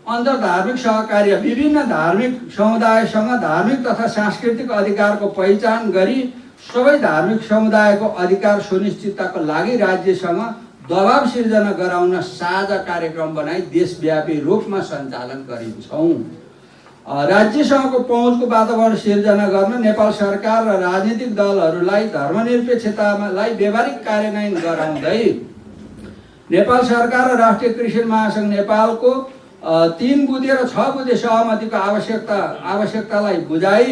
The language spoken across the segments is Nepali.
अन्तर्धार्मिक सहकार्य विभिन्न धार्मिक समुदायसँग धार्मिक तथा सांस्कृतिक अधिकारको पहिचान गरी सबै धार्मिक समुदायको अधिकार सुनिश्चितताको लागि राज्यसँग दबाव सिर्जना गराउन साझा कार्यक्रम बनाई देशव्यापी रूपमा सञ्चालन गरिन्छौँ। राज्यसँगको पहुँचको वातावरण सिर्जना गर्न नेपाल सरकार र राजनीतिक दलहरूलाई धर्मनिरपेक्षतालाई व्यावहारिक कार्यान्वयन गराउँदै नेपाल सरकार र राष्ट्रिय क्रिस्चियन महासङ्घ नेपालको 3 बुँदे र 6 बुँदे सहमतिको आवश्यकतालाई बुझाइ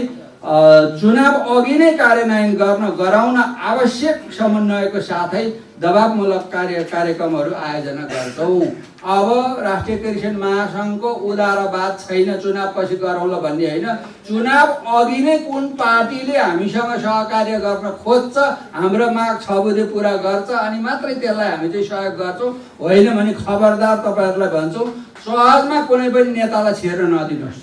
चुनाव अघि नै कार्यान्वयन गराउन आवश्यक समन्वयको साथै दबावमूलक कार्यक्रमहरू आयोजना गर्छौँ। अब राष्ट्रिय क्रिस्चियन महासङ्घको उदारवाद छैन चुनाव पछि गरौँला भन्ने होइन, चुनाव अघि नै कुन पार्टीले हामीसँग सहकार्य गर्न खोज्छ, हाम्रो माग 6 बुँदे पुरा गर्छ अनि मात्रै त्यसलाई हामी चाहिँ सहयोग गर्छौँ। होइन भने खबरदार तपाईँहरूलाई भन्छौँ, सहजमा कुनै पनि नेतालाई छिर्न नदिनुहोस्,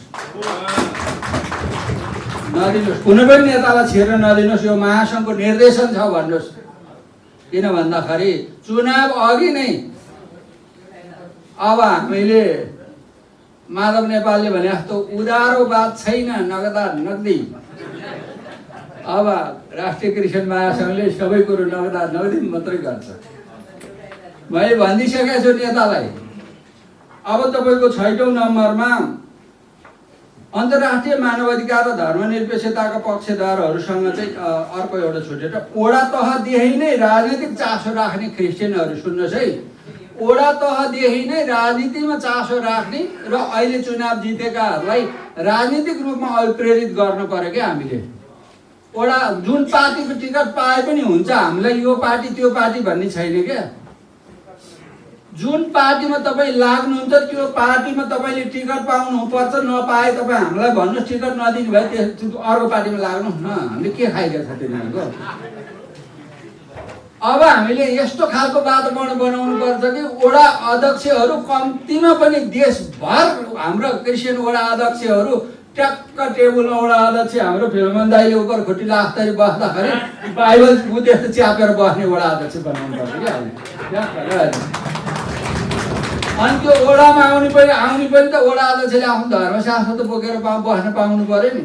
कुनै पनि नेतालाई छिर्न नदिनुहोस्। यो महासङ्घको निर्देशन छ भन्नुहोस्। किन भन्दाखेरि चुनाव अघि नै अब हामीले माधव नेपालले भने जस्तो उदारोवाद छैन, नगदी। अब राष्ट्रिय क्रिस्चियन महासङ्घले सबै कुरो नगदी मात्रै गर्छ। मैले भनिदिइसकेको छु नेतालाई। अब तपाईँको 6औं नम्बरमा अन्तर्राष्ट्रिय मानवाधिकार र धर्मनिरपेक्षताका पक्षधरहरूसँग चाहिँ अर्को एउटा छुटेर ओडा तहदेखि नै राजनीतिक चासो राख्ने क्रिस्चियनहरू सुन्नुहोस् है, ओडा तहदेखि नै राजनीतिमा चासो राख्ने र अहिले चुनाव जितेकाहरूलाई राजनीतिक रूपमा अभिप्रेरित गर्नु पर्यो क्या हामीले। ओडा जुन पार्टीको टिकट पाए पनि हुन्छ, हामीलाई यो पार्टी त्यो पार्टी भन्ने छैन क्या। जुन पार्टीमा तपाईँ लाग्नुहुन्छ त्यो पार्टीमा तपाईँले टिकट पाउनुपर्छ, नपाए तपाईँ हामीलाई भन्नुहोस् टिकट नदिनु भए त्यो अर्को पार्टीमा लाग्नुहोस् न, हामीले के खाइदिएको छ तिनीहरूको। अब हामीले यस्तो खालको वातावरण बनाउनु पर्छ कि वडा अध्यक्षहरू कम्तीमा पनि देशभर हाम्रो क्रिस्चियन वडा अध्यक्षहरू ट्याक्क टेबलमा वडा अध्यक्ष हाम्रो फिल्मन दाइले उपर खुट्टी लाग्दै बस्दाखेरि बाइबल बुझेर च्यापेर बस्ने वडा अध्यक्ष बनाउनु पर्छ कि हामीले। अनि त्यो वडामा आउने पनि त वडा अध्यक्षले आफ्नो धर्मशास्त्र त बोकेर बस्न पाउनु पर्यो नि।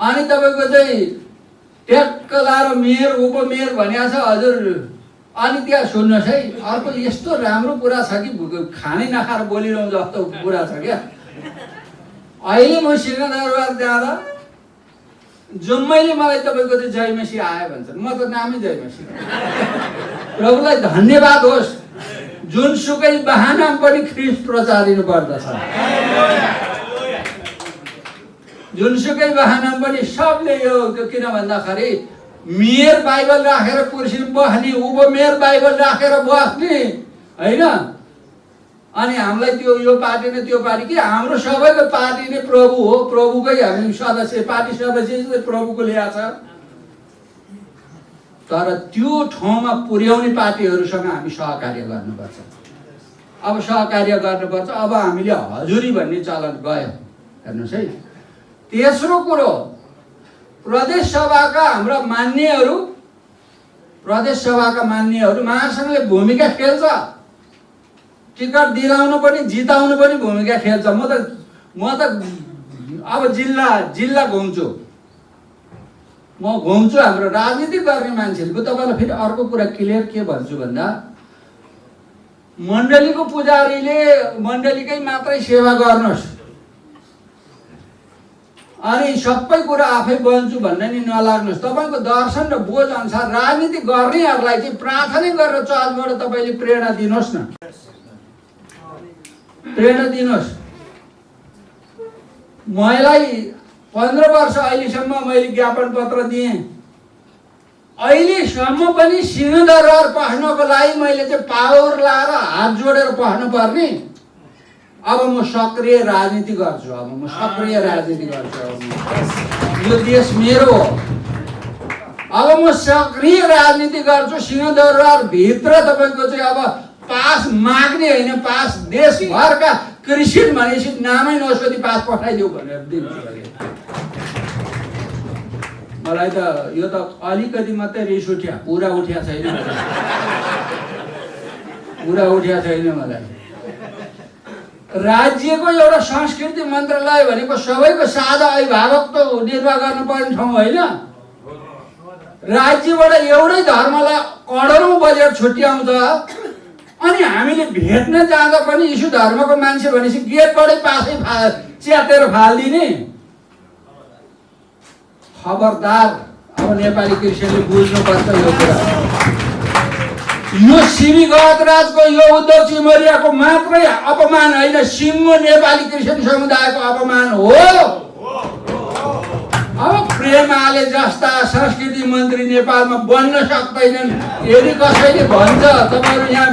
अनि तपाईँको चाहिँ ट्याक्क लाएर मेयर उपमेयर भनेको छ हजुर। अनि त्यहाँ सुन्नुहोस् है, अर्को यस्तो राम्रो कुरा छ कि खानै नखाएर बोलिरहँ जस्तो कुरा छ क्या। अहिले म सिंहदरबार जाँदा जम्मैले मलाई तपाईँको चाहिँ जयमसी आयो भन्छन्, म त नामै जयमसी। प्रभुलाई धन्यवाद होस्, जुनसुकै बहाना पनि ख्रिस्ट प्रचारिनु पर्दछ। जुनसुकै बहाना पनि सबले यो किन भन्दाखेरि मेयर बाइबल राखेर कुर्सीमा बस्ने, उपमेयर बाइबल राखेर बस्ने होइन। अनि हामीलाई त्यो यो पार्टी न त्यो पार्टी, कि हाम्रो सबैको पार्टी नै प्रभु हो, प्रभुकै हामी सदस्य, पार्टी सदस्य चाहिँ प्रभुको ल्याएको छ। तर त्यो ठाउँमा पुर्याउने पार्टीहरूसँग हामी सहकार्य गर्नुपर्छ। अब सहकार्य गर्नुपर्छ। अब हामीले हजुरी भन्ने चलन गयो हेर्नुहोस् है। तेस्रो कुरो, प्रदेश सभाका हाम्रा मान्यहरू, प्रदेश सभाका मान्यहरू महासङ्घले भूमिका खेल्छ। टिकट दिलाउनु पनि जिताउनु पनि भूमिका खेल्छ। म त अब जिल्ला घुम्छु, म घुम्छु हाम्रो राजनीति गर्ने मान्छेहरूको। तपाईँलाई फेरि अर्को कुरा क्लियर के भन्छु भन्दा, मण्डलीको पुजारीले मण्डलीकै मात्रै सेवा गर्नुहोस् अनि सबै कुरा आफै बन्छु भन्ने नि नलाग्नुहोस्। तपाईँको दर्शन र बोझ अनुसार राजनीति गर्नेहरूलाई चाहिँ प्रार्थना गरेर चर्चबाट तपाईँले प्रेरणा दिनुहोस् न, प्रेरणा दिनुहोस्। मलाई 15 वर्ष अहिलेसम्म मैले ज्ञापन पत्र दिएँ। अहिलेसम्म पनि सिंहदरबार पस्नको लागि मैले चाहिँ पावर लाएर हात जोडेर पस्नु पर्ने। अब म सक्रिय राजनीति गर्छु, अब म सक्रिय राजनीति गर्छु। यो देश मेरो हो। अब म सक्रिय राजनीति गर्छु। सिंहदरबार भित्र तपाईँको चाहिँ अब पास माग्ने होइन, पास देशभरका क्रिस्चियन भनेपछि नामै नसोधी पास पठाइदेऊ भनेर दिन्छु। मलाई त यो त अलिकति मात्रै रिस उठ्या, पुरा उठ्या छैन, पुरा उठ्या छैन मलाई। राज्यको एउटा संस्कृति मन्त्रालय भनेको सबैको साझा अभिभावकत्व निर्वाह गर्नुपर्ने ठाउँ होइन। राज्यबाट एउटै धर्मलाई करोडौं बजेट छुट्याउँछ अनि हामीले भेट्न जाँदा पनि यसो धर्मको मान्छे भनेपछि गेटबाटै पासै च्यातेर फाल्दिने। खबरदार, अब नेपाली क्रिस्चियनले बुझ्नुपर्छ यो कुरा। यो सिबी गजराजको यो उद्धव चिमरियाको मात्रै अपमान होइन, सिङ्गो नेपाली क्रिस्चियन समुदायको अपमान हो। अब प्रेमाले जस्ता संस्कृति मन्त्री नेपालमा बन्न सक्दैनन् यदि कसैले भन्छ, तपाईँहरू यहाँ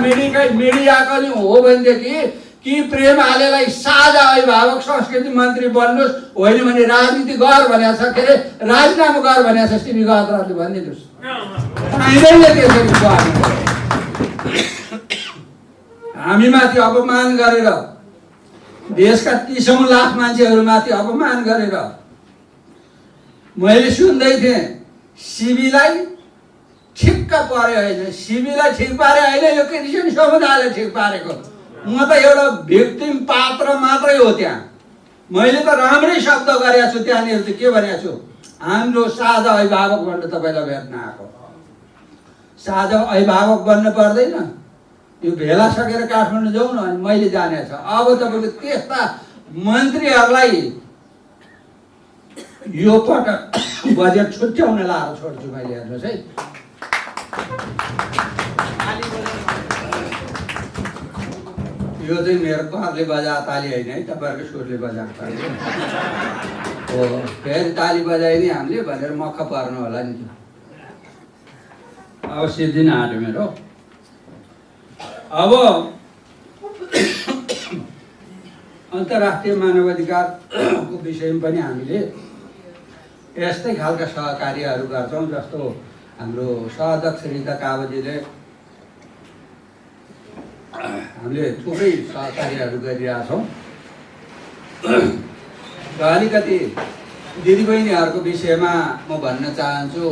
मिडियाको नि हो भनेदेखि कि प्रेमालेलाई साझा अभिभावक संस्कृति मन्त्री बन्नुहोस्, होइन भने राजनीति गर भनेको छ, के अरे राजीनामा गर भनेको छ सिबी गजराजले भनिदिनुहोस्। पाइँदैन त्यसरी गर्नु। हामीमाथि अपमान गरेर, देशका 30औं लाख मान्छेहरूमाथि अपमान गरेर मैले सुन्दै थिएँ सिबीलाई ठिक्क पर्यो होइन, सिबीलाई ठिक पारे होइन, यो क्रिस्चियन समुदायले ठिक पारेको। म त एउटा भिक्टिम पात्र मात्रै हो त्यहाँ। मैले त राम्रै शब्द गरेको छु त्यहाँनिर। चाहिँ के भनेको छु, हाम्रो साझा अभिभावक भनेर तपाईँलाई भेट्न आएको। साझा अभिभावक बन्न पर्दैन, यो भेला सकेर काठमाडौँ जाउँ न, अनि मैले जाने छ। अब तपाईँको त्यस्ता मन्त्रीहरूलाई यो पटक बजेट छुट्याउन लाएर छोड्छु मैले। हेर्नुहोस् है, यो चाहिँ मेरो घरले बजा ताली होइन है, तपाईँहरूको सुरले बजाएको ताली हो। फेरि ताली बजाइदिने हामीले भनेर मक्ख पर्नु होला नि। अब सिद्धिन आँट्यो मेरो। अब अन्तर्राष्ट्रिय मानवाधिकारको विषयमा पनि हामीले यस्तै खालका सहकार्यहरू गर्छौँ। जस्तो हाम्रो सहअध्यक्ष रिता काबजीले हामीले थुप्रै सहकार्यहरू गरिरहेछौँ। र अलिकति दिदीबहिनीहरूको विषयमा म भन्न चाहन्छु,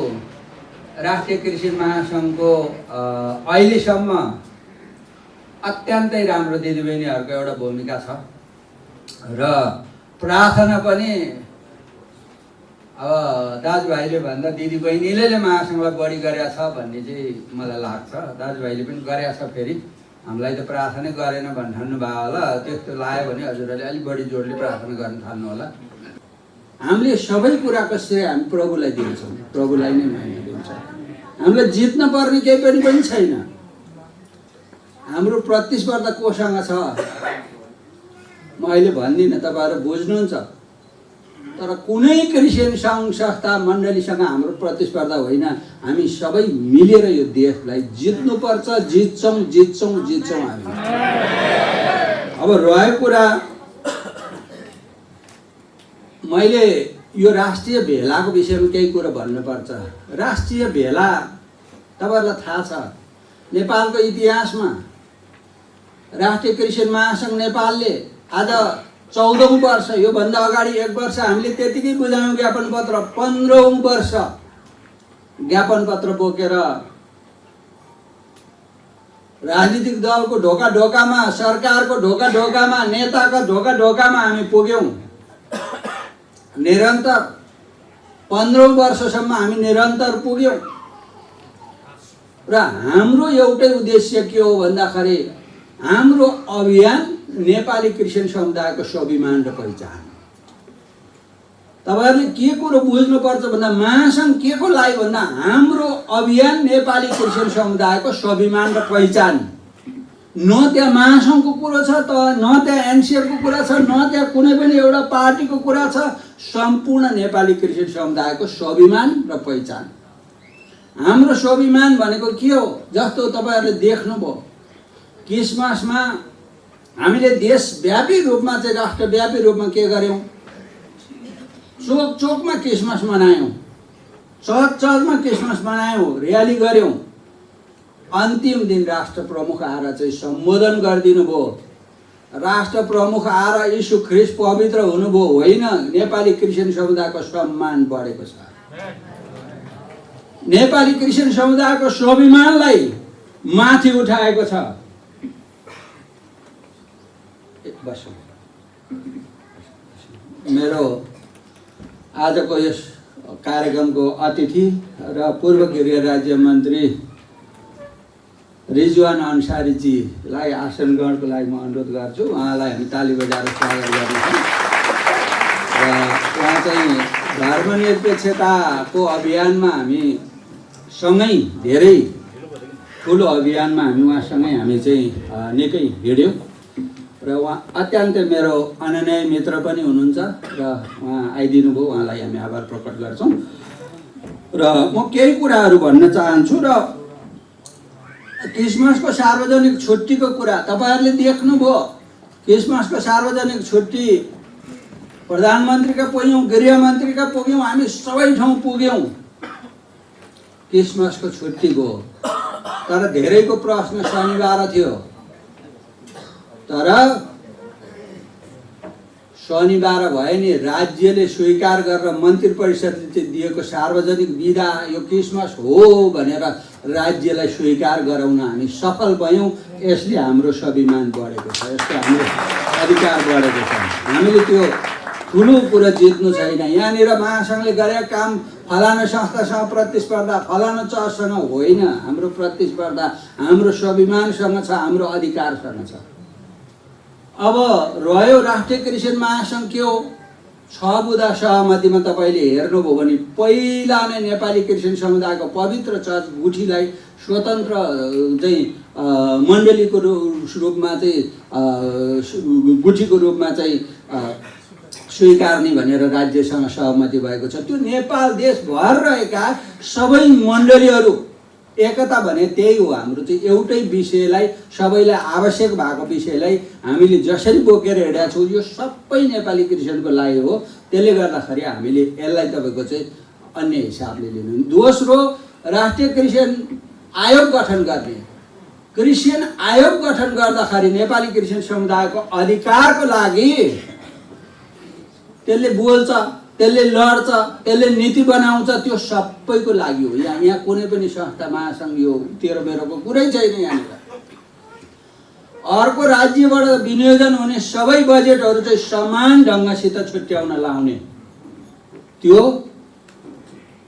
राष्ट्रिय क्रिस्चियन महासङ्घको अहिलेसम्म अत्यन्तै राम्रो दिदीबहिनीहरूको एउटा भूमिका छ र प्रार्थना पनि अब दाजुभाइले भन्दा दिदीबहिनीले महासङ्घलाई बढी गरेका छ भन्ने चाहिँ मलाई लाग्छ। दाजुभाइले पनि गरेका छ, फेरि हामीलाई त प्रार्थना गरेन भन्नु भयो होला। त्यस्तो लाग्यो भने हजुरहरूले अलिक बढी जोडले प्रार्थना गर्न थाल्नु होला। हामीले सबै कुराको श्रेय हामी प्रभुलाई दिन्छौँ, प्रभुलाई नै मान्य दिन्छौँ। हामीलाई जित्न पर्ने केही पनि छैन। हाम्रो प्रतिस्पर्धा कोसँग छ म अहिले भन्दिनँ, तपाईँहरू बुझ्नुहुन्छ। तर कुनै क्रिस्चियन सङ्घ संस्था मण्डलीसँग हाम्रो प्रतिस्पर्धा होइन। हामी सबै मिलेर यो देशलाई जित्नुपर्छ। जित्छौँ जित्छौँ जित्छौँ हामी। अब रह्यो कुरा, मैले यो राष्ट्रिय भेलाको विषयमा केही कुरा भन्नुपर्छ। राष्ट्रिय भेला तपाईँहरूलाई थाहा छ, नेपालको इतिहासमा राष्ट्रिय क्रिस्चियन महासङ्घ नेपालले आज 14औं वर्ष, योभन्दा अगाडि 1 वर्ष हामीले त्यतिकै बुझायौँ ज्ञापन पत्र, 15औं वर्ष ज्ञापन पत्र बोकेर राजनीतिक दलको ढोका ढोकामा, सरकारको ढोका ढोकामा, नेताको ढोका ढोकामा हामी पुग्यौँ। निरन्तर 15औं वर्षसम्म हामी निरन्तर पुग्यौँ र हाम्रो एउटै उद्देश्य के हो भन्दाखेरि हाम्रो अभियान नेपाली क्रिस्चियन समुदायको स्वाभिमान र पहिचान। तपाईँहरूले के कुरो बुझ्नुपर्छ भन्दा महासङ्घ के को लागि भन्दा हाम्रो अभियान नेपाली क्रिस्चियन समुदायको स्वाभिमान र पहिचान। न त्यहाँ महासङ्घको कुरो छ, त न त्यहाँ एनसिएफको कुरा छ, न त्यहाँ कुनै पनि एउटा पार्टीको कुरा छ। सम्पूर्ण नेपाली क्रिस्चियन समुदायको स्वाभिमान र पहिचान। हाम्रो स्वाभिमान भनेको के हो? जस्तो तपाईँहरूले देख्नुभयो, क्रिसमसमा हामीले देशव्यापी रूपमा चाहिँ राष्ट्रव्यापी रूपमा के गर्यौँ? चोक चोकमा क्रिसमस मनायौँ, चर्च चर्चमा क्रिसमस मनायौँ, र्याली गऱ्यौँ। अन्तिम दिन राष्ट्र प्रमुख आएर चाहिँ सम्बोधन गरिदिनु भयो। राष्ट्र प्रमुख आएर यीशु ख्रीष्ट पवित्र हुनुभयो, होइन नेपाली क्रिस्चियन समुदायको सम्मान बढेको छ। नेपाली क्रिस्चियन समुदायको स्वाभिमानलाई माथि उठाएको छ। बसौँ। मेरो आजको यस कार्यक्रमको अतिथि र पूर्व गृह राज्य मन्त्री रिजवान अन्सारीजीलाई आसन ग्रहणको लागि म अनुरोध गर्छु। उहाँलाई हामी ताली बजाएर स्वागत गर्नेछौँ। र उहाँ चाहिँ धर्मनिरपेक्षताको अभियानमा हामी सँगै धेरै ठुलो अभियानमा हामी चाहिँ निकै हिँड्यौँ र उहाँ अत्यन्तै मेरो अनन्य मित्र पनि हुनुहुन्छ र उहाँ आइदिनु भयो। उहाँलाई हामी आभार प्रकट गर्छौँ। र म केही कुराहरू भन्न चाहन्छु। र क्रिसमसको सार्वजनिक छुट्टीको कुरा तपाईहरुले देख्नुभयो। क्रिसमसको सार्वजनिक छुट्टी प्रधानमन्त्रीका पुग्यौँ, गृहमन्त्रीका पुग्यौँ, हामी सबै ठाउँ पुग्यौँ। क्रिसमसको छुट्टीको तर धेरैको प्रश्न शनिबार थियो। तर शनिबार भए नि राज्यले स्वीकार गरेर मन्त्री परिषदले चाहिँ दिएको सार्वजनिक बिदा यो क्रिसमस हो भनेर राज्यलाई स्वीकार गराउन हामी सफल भयौँ। यसले हाम्रो स्वाभिमान बढेको छ, यसले हाम्रो अधिकार बढेको छ। हामीले त्यो ठुलो कुरा जित्नु छैन। यहाँनिर महासङ्घले गरेका काम फलाना संस्थासँग प्रतिस्पर्धा, फलाना चर्चसँग होइन। हाम्रो प्रतिस्पर्धा हाम्रो स्वाभिमानसँग छ, हाम्रो अधिकारसँग छ। अब रह्यो राष्ट्रिय क्रिस्चियन महासङ्घ के हो? 6 बुँदा सहमतिमा तपाईँले हेर्नुभयो भने पहिला नै नेपाली क्रिस्चियन समुदायको पवित्र चर्च गुठीलाई स्वतन्त्र चाहिँ मण्डलीको रूपमा चाहिँ गुठीको रूपमा चाहिँ स्वीकार्ने भनेर राज्यसँग सहमति भएको छ। त्यो नेपाल देशभर रहेका सबै मण्डलीहरू एकता भने त्यही हो। हाम्रो चाहिँ एउटै विषयलाई, सबैलाई आवश्यक भएको विषयलाई हामीले जसरी बोकेर हिँडेका छौँ यो सबै नेपाली क्रिस्चियनको लागि हो। त्यसले गर्दाखेरि हामीले यसलाई तपाईँको चाहिँ अन्य हिसाबले लिनु। दोस्रो, राष्ट्रिय क्रिस्चियन आयोग गठन गर्ने। क्रिस्चियन आयोग गठन गर्दाखेरि नेपाली क्रिस्चियन समुदायको अधिकारको लागि त्यसले बोल्छ, त्यसले लड्छ, त्यसले नीति बनाउँछ, त्यो सबैको लागि हो। यहाँ कुनै पनि संस्था महासङ्घ यो तेरो मेरोको कुरै छैन। यहाँनिर अर्को राज्यबाट विनियोजन हुने सबै बजेटहरू चाहिँ समान ढङ्गसित छुट्याउन लाउने। त्यो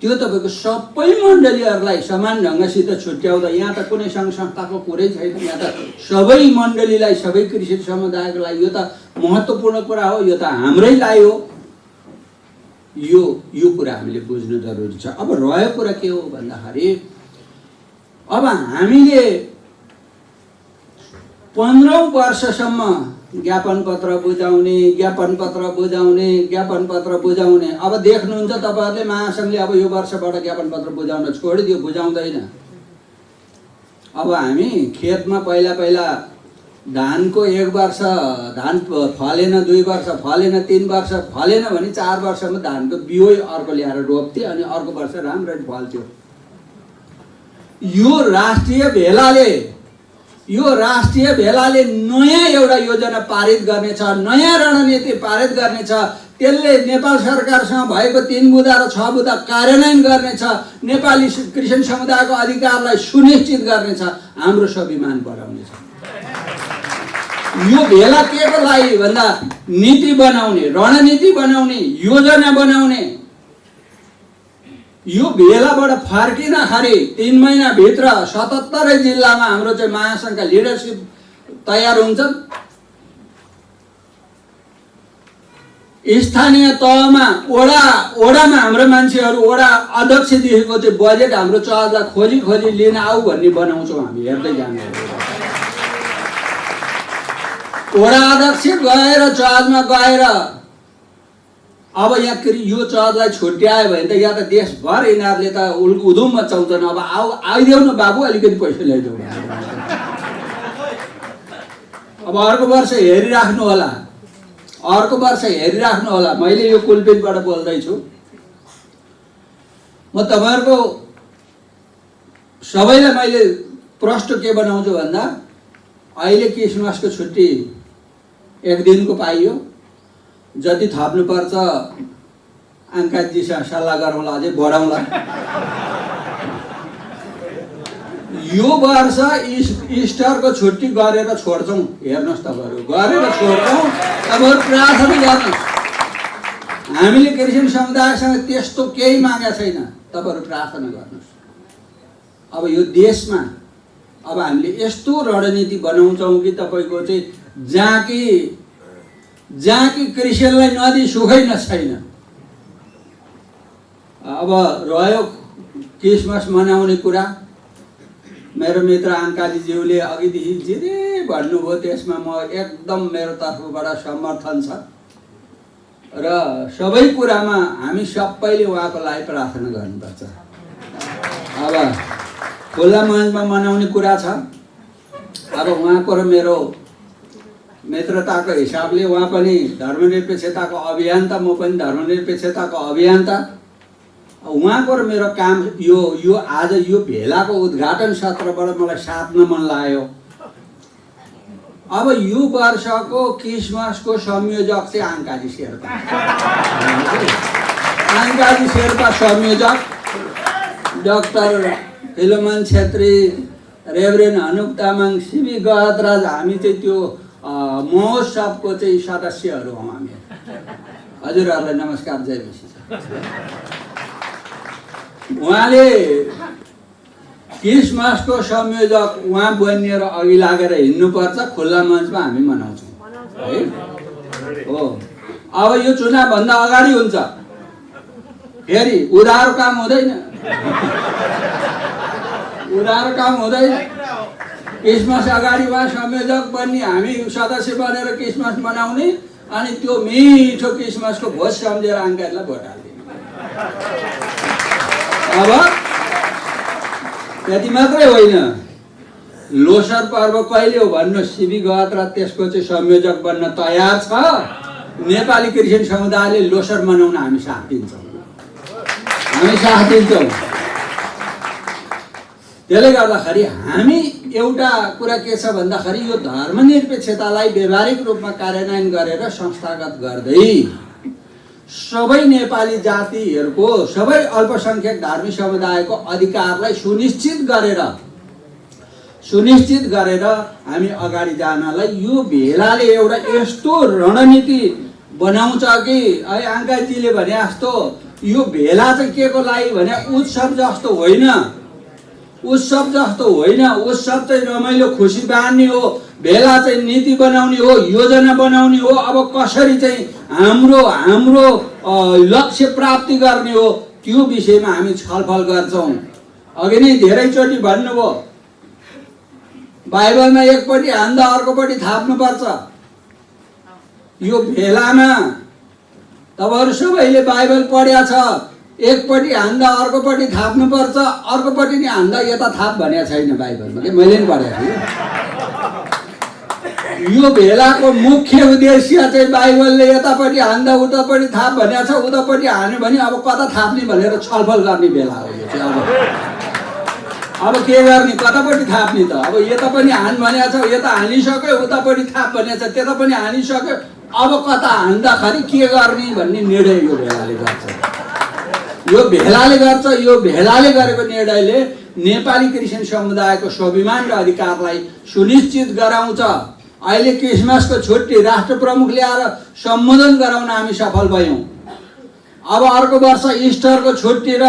तपाईँको सबै मण्डलीहरूलाई समान ढङ्गसित छुट्याउँदा यहाँ त कुनै सङ्घ संस्थाको कुरै छैन। यहाँ त सबै मण्डलीलाई, सबै क्रिस्चियन समुदायको लागि यो त महत्त्वपूर्ण कुरा हो। यो त हाम्रै लागि हो। यो कुरा हामीले बुझ्नु जरुरी छ। अब रह्यो कुरा के हो भन्दाखेरि अब हामीले 15औं वर्षसम्म ज्ञापन पत्र बुझाउने अब देख्नुहुन्छ तपाईहरुले महासङ्घले अब यो वर्षबाट ज्ञापन पत्र बुझाउन छोडिदियो, बुझाउँदैन। अब हामी खेतमा पहिला धानको 1 वर्ष धान फलेन, 2 वर्ष फलेन, 3 वर्ष फलेन भने 4 वर्षमा धानको बिउ अर्को ल्याएर रोप्थे अनि अर्को वर्ष राम्ररी फल्थ्यो। यो राष्ट्रिय भेलाले नयाँ एउटा योजना पारित गर्नेछ, नयाँ रणनीति पारित गर्नेछ। त्यसले नेपाल सरकारसँग भएको 3 बुँदा र 6 बुँदा कार्यान्वयन गर्नेछ। नेपाली क्रिस्चियन समुदायको अधिकारलाई सुनिश्चित गर्नेछ, हाम्रो स्वाभिमान बढाउनेछ। यो भेला के को लागि भन्दा नीति बनाउने, रणनीति बनाउने, योजना बनाउने। यो भेलाबाट फर्किँदाखेरि 3 महिनाभित्र 77 जिल्लामा हाम्रो चाहिँ महासङ्घका लिडरसिप तयार हुन्छन्। स्थानीय तहमा ओडामा हाम्रो मान्छेहरू, ओडा अध्यक्षदेखिको चाहिँ बजेट हाम्रो चर्चलाई खोजी लिन आऊ भन्ने बनाउँछौँ हामी। हेर्दै जानु। ओडा अध्यक्ष गएर चर्चमा गएर अब यहाँ यो चर्चलाई छुट्यायो भने त यहाँ त देशभर यिनीहरूले त उधुम मचाउँछन्। अब आइदेऊ न बाबु, अलिकति पैसा ल्याइदेऊ। अब अर्को वर्ष हेरिराख्नु होला। मैले यो कुलपितबाट बोल्दैछु। म तपाईहरुको सबैलाई मैले प्रश्न के बनाउँछु भन्दा अहिले क्रिसमसको छुट्टी 1 दिनको पाइयो। जति थप्नु पर्छ अंकाजीसँग सल्लाह गरौँला, अझै बढाउँला। यो वर्ष इस्टरको छुट्टी गरेर छोड्छौँ। हेर्नुहोस् तपाईँहरू, गरेर छोड्छौँ। तपाईँहरू प्रार्थना गर्नुहोस्। हामीले क्रिस्चियन समुदायसँग त्यस्तो केही मागेको छैन। तपाईँहरू प्रार्थना गर्नुहोस्। अब यो देशमा अब हामीले यस्तो रणनीति बनाउँछौँ कि तपाईँको चाहिँ जहाँ कि क्रिस्चियनलाई नदी सुखै छैन। अब रह्यो क्रिसमस मनाउने कुरा, मेरो मित्र आङ्कालीज्यूले अघिदेखि जे जे भन्नुभयो त्यसमा म एकदम मेरो तर्फबाट समर्थन छ र सबै कुरामा हामी सबैले उहाँको लागि प्रार्थना गर्नुपर्छ। अब खुल्ला मञ्चमा मनाउने कुरा छ। अब उहाँको र मेरो मित्रताको हिसाबले उहाँ पनि धर्मनिरपेक्षताको अभियन्ता, म पनि धर्मनिरपेक्षताको अभियन्ता। उहाँको र मेरो काम यो आज यो भेलाको उद्घाटन सत्रबाट मलाई साट्न मन लाग्यो। अब यो वर्षको क्रिसमसको संयोजक चाहिँ आङ्काजी शेर्पा, आङ्काजी शेर्पा संयोजक, डाक्टर फिलोमन छेत्री, रेभरेन्ड अनुप तामाङ, सिबी गहतराज, हामी चाहिँ त्यो महोत्सवको चाहिँ सदस्यहरू हौँ हामी। हजुरहरूलाई नमस्कार, जय मसी। उहाँले क्रिसमसको संयोजक उहाँ बनिएर अघि लागेर हिँड्नुपर्छ। खुल्ला मञ्चमा हामी मनाउँछौँ है। हो, अब यो चुनावभन्दा अगाडि हुन्छ, फेरि उधारो काम हुँदैन, उधारो काम हुँदैन। क्रिसमस अगाडि उहाँ संयोजक बन्ने, हामी सदस्य बनेर क्रिसमस मनाउने, अनि त्यो मिठो क्रिसमसको भोज सम्झेर आङ्काहरूलाई भोट हाल्दिने। अब त्यति मात्रै होइन, लोसर पर्व कहिले हो भन्नु, सिबी गहतराज त्यसको चाहिँ संयोजक बन्न तयार छ। नेपाली क्रिस्चियन समुदायले लोसर मनाउन हामी साथ दिन्छौँ, हामी साथ दिन्छौँ। त्यसले गर्दाखेरि हामी एउटा कुरा के छ भन्दाखेरि यो धर्मनिरपेक्षतालाई व्यावहारिक रूपमा कार्यान्वयन गरेर संस्थागत गर्दै सबै नेपाली जातिहरूको, सबै अल्पसङ्ख्यक धार्मिक समुदायको अधिकारलाई सुनिश्चित गरेर हामी अगाडि जानलाई यो भेलाले एउटा यस्तो रणनीति बनाउँछ कि आङ्काजीले भने जस्तो यो भेला चाहिँ के को लागि भने उत्सव जस्तो होइन, उत्सव जस्तो होइन। उत्सव चाहिँ रमाइलो खुसी बाँड्ने हो, भेला चाहिँ नीति बनाउने हो, योजना बनाउने हो। अब कसरी चाहिँ हाम्रो लक्ष्य प्राप्ति गर्ने हो त्यो विषयमा हामी छलफल गर्छौँ। अघि नै धेरैचोटि भन्नुभयो, बाइबलमा एकपट्टि हान्दा अर्कोपट्टि थाप्नुपर्छ। यो भेलामा तपाईँहरू सबैले बाइबल पढ्या छ, एकपट्टि हान्दा अर्कोपट्टि थाप्नुपर्छ, अर्कोपट्टि नि हान्दा यता थाप भनेको छैन बाइबलमा, के मैले पनि पढेको थिएँ। यो भेलाको मुख्य उद्देश्य चाहिँ बाइबलले यतापट्टि हान्दा उतापट्टि थाप भनेको छ, उतापट्टि हान्यो भने अब कता थाप्ने भनेर छलफल गर्ने बेला हो यो चाहिँ। अब के गर्ने, कतापट्टि थाप्ने त? अब यता पनि हान भनेको छ, यता हानिसक्यो, उतापट्टि थाप भनेको छ, त्यता पनि हानिसक्यो, अब कता हान्दाखेरि के गर्ने भन्ने निर्णय यो भेलाले गर्छ। यो भेलाले गर्छ। यो भेलाले गरेको निर्णयले नेपाली क्रिस्चियन समुदायको स्वाभिमान र अधिकारलाई सुनिश्चित गराउँछ। अहिले क्रिसमसको छुट्टी राष्ट्र प्रमुख ल्याएर सम्बोधन गराउन हामी सफल भयौँ। अब अर्को वर्ष इस्टरको छुट्टी र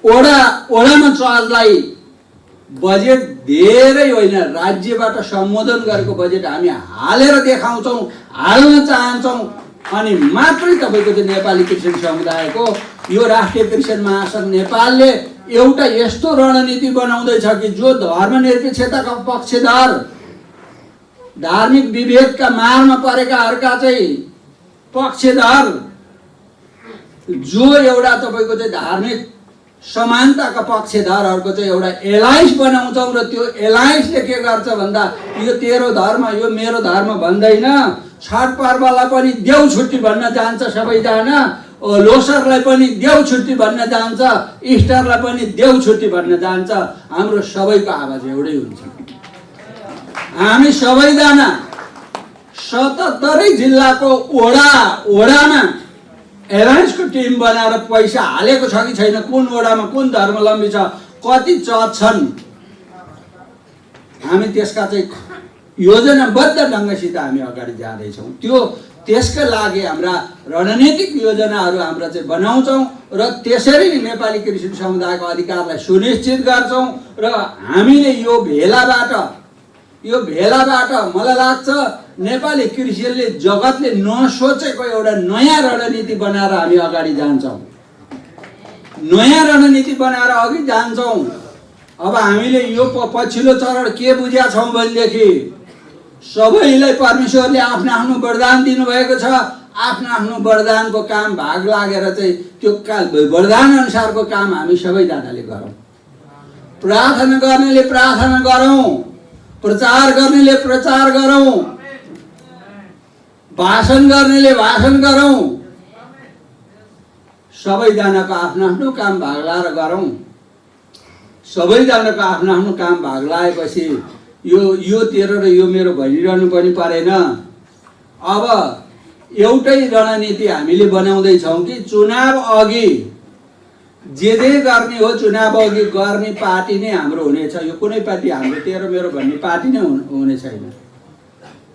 ओडामा चर्चलाई बजेट धेरै होइन, राज्यबाट सम्बोधन गरेको बजेट हामी हालेर देखाउँछौँ, हाल्न चाहन्छौँ। अनि मात्रै तपाईँको चाहिँ नेपाली क्रिस्चियन समुदायको यो राष्ट्रिय क्रिस्चियन महासङ्घ नेपालले एउटा यस्तो रणनीति बनाउँदैछ कि जो धर्मनिरपेक्षताका पक्षधर, धार्मिक विभेदका मारमा परेकाहरूका चाहिँ पक्षधर, जो एउटा तपाईँको चाहिँ धार्मिक समानताका पक्षधरहरूको चाहिँ एउटा एलायन्स बनाउँछौँ। र त्यो एलायन्सले के गर्छ भन्दा यो तेरो धर्म यो मेरो धर्म भन्दैन, छठ पर्वलाई पनि देउ छुट्टी भन्न जान्छ सबैजना, लोसरलाई पनि देउ छुट्टी भन्न जान्छ, इस्टरलाई पनि देउ छुट्टी भन्न जान्छ। हाम्रो सबैको आवाज एउटै हुन्छ। हामी सबैजना 77 जिल्लाको ओडामा एलायन्सको टिम बनाएर पैसा हालेको छ कि छैन, कुन ओडामा कुन धर्मावलम्बी छ, कति चर्च छन्, हामी त्यसका चाहिँ योजनाबद्ध ढङ्गसित हामी अगाडि जाँदैछौँ। त्यसका लागि हाम्रा रणनीतिक योजनाहरू हाम्रा चाहिँ बनाउँछौँ र त्यसरी नेपाली कृषि समुदायको अधिकारलाई सुनिश्चित गर्छौँ। र हामीले यो भेलाबाट मलाई लाग्छ नेपाली कृषिले जगतले नसोचेको एउटा नयाँ रणनीति बनाएर हामी अगाडि जान्छौँ। नयाँ रणनीति बनाएर अघि जान्छौँ। अब हामीले यो पछिल्लो चरण के बुझेका छौँ भनेदेखि सबैलाई परमेश्वरले आफ्नो आफ्नो वरदान दिनुभएको छ। आफ्नो आफ्नो वरदानको काम भाग लागेर चाहिँ त्यो वरदान अनुसारको काम हामी सबैजनाले गरौँ। प्रार्थना गर्नेले प्रार्थना गरौँ, प्रचार गर्नेले प्रचार गरौँ, भाषण गर्नेले भाषण गरौँ। सबैजनाको आफ्नो आफ्नो काम भाग लाएर गरौँ। सबैजनाको आफ्नो आफ्नो काम भाग लाएपछि यो तेरो र यो मेरो भनिरहनु पनि परेन। अब एउटै रणनीति हामीले बनाउँदैछौँ कि चुनाव अघि जे गर्ने हो, चुनाव अघि गर्ने पार्टी नै हाम्रो हुनेछ। यो कुनै पार्टी हाम्रो तेरो मेरो भन्ने पार्टी नै हुने छैन।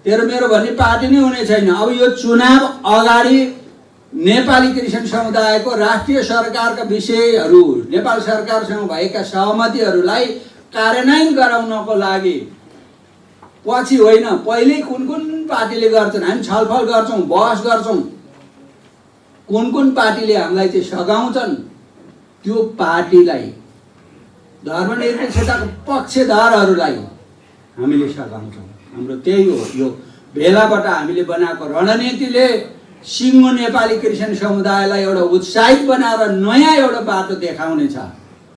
तेरो मेरो भन्ने पार्टी नै हुने छैन। अब यो चुनाव अगाडि नेपाली कृषि समुदायको राष्ट्रिय सरकारका विषयहरू, नेपाल सरकारसँग भएका सहमतिहरूलाई कार्यान्वयन गराउनको लागि पछि होइन, पहिल्यै कुन कुन पार्टीले गर्छन् हामी छलफल गर्छौँ, बहस गर्छौँ। कुन कुन पार्टीले हामीलाई चाहिँ सघाउँछन् त्यो पार्टीलाई, धर्मनिरपेक्षताको पक्षधरहरूलाई हामीले सघाउँछौँ। हाम्रो त्यही हो। यो भेलाबाट हामीले बनाएको रणनीतिले सिङ्गो नेपाली कृषि समुदायलाई एउटा उत्साहित बनाएर नयाँ एउटा बाटो देखाउनेछ।